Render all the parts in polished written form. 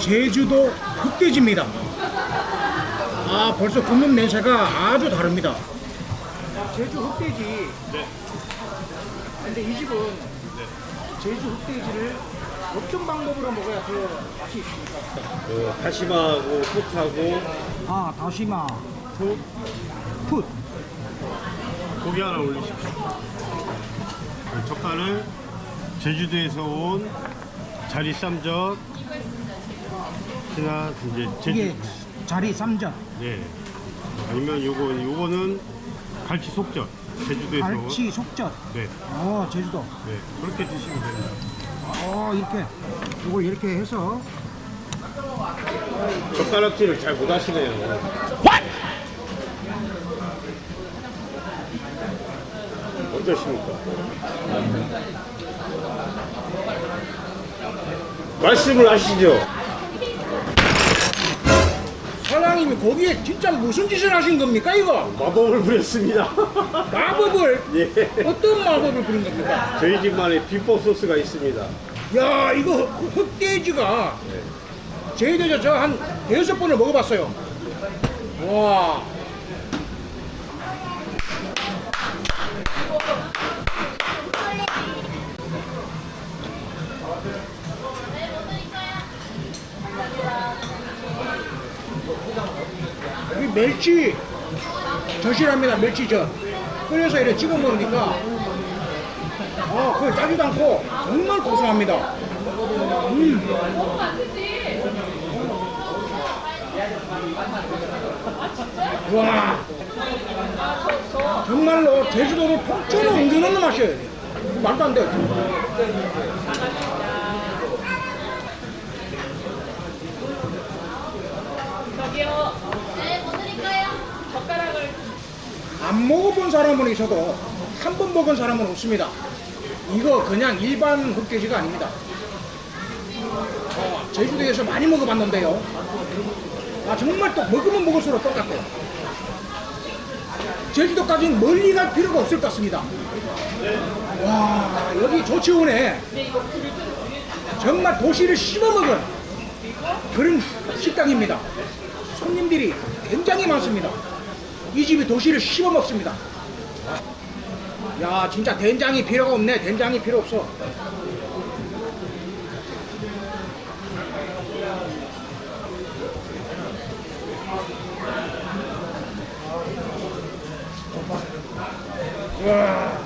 제주도 흑돼지입니다. 아, 벌써 굽는 냄새가 아주 다릅니다. 제주 흑돼지. 네. 근데 이 집은 제주 흑돼지를 어떤 방법으로 먹어야 더 맛이 있습니까? 다시마하고 풋하고 아, 다시마, 풋. 고기 하나 올리십시오. 젓갈을 제주도에서 온 자리 쌈젓 이나 이제 이게 자리 쌈젓, 네. 아니면 요거는 갈치 속젓 제주도에서 갈치 속젓. 네. 제주도. 네. 그렇게 드시면 됩니다. 이렇게 이걸 이렇게 해서 젓가락질을 잘 못 하시네요. 어떠십니까? 말씀을 하시죠. 사장님이 거기에 진짜 무슨 짓을 하신 겁니까 이거? 마법을 부렸습니다. 마법을? 예. 어떤 마법을 부린 겁니까? 저희 집만의 비법 소스가 있습니다. 야, 이거 흑돼지가 제주도에서 저 한 6번을 먹어봤어요. 와. 이 멸치 젓이랍니다. 멸치젓. 끓여서 이렇게 찍어 먹으니까 그걸 짜지도 않고 정말 고소합니다. 와, 정말로 제주도를 통째로 옮겨놓는 맛이에요. 말도 안 돼. 저기요. 네, 뭐 드릴까요? 젓가락을. 안 먹어본 사람은 있어도 한 번 먹은 사람은 없습니다. 이거 그냥 일반 흑돼지가 아닙니다. 제주도에서 많이 먹어봤는데요. 정말 또 먹으면 먹을수록 똑같아요. 제주도까지는 멀리 갈 필요가 없을 것 같습니다. 와, 여기 조치원에 정말 도시를 씹어먹은 그런 식당입니다. 손님들이 굉장히 많습니다. 이 집이 도시를 씹어먹습니다. 야, 진짜 된장이 필요가 없네. 된장이 필요 없어. 와.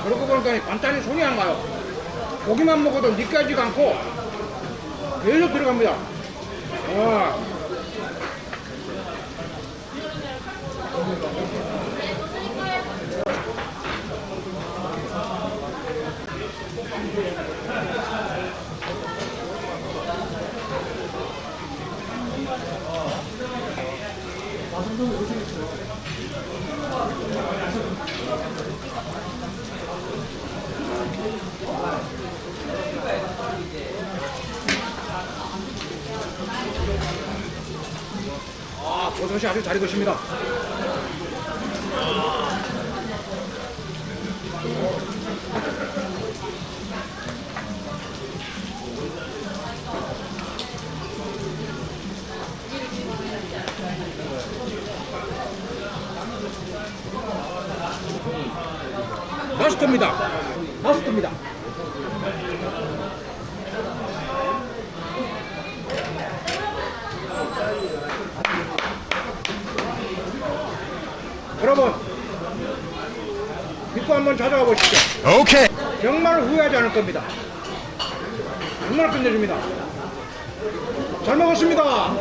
그러고 보니까 반찬이 손이 안 가요. 고기만 먹어도 느끼지가 않고 계속 들어갑니다. 와. 버섯이 아주 잘 익었습니다. 맛있습니다. 맛있습니다. 여러분, 믿고 한번 찾아가 보십시오. 오케이. 정말 후회하지 않을 겁니다. 정말 끝내줍니다. 잘 먹었습니다.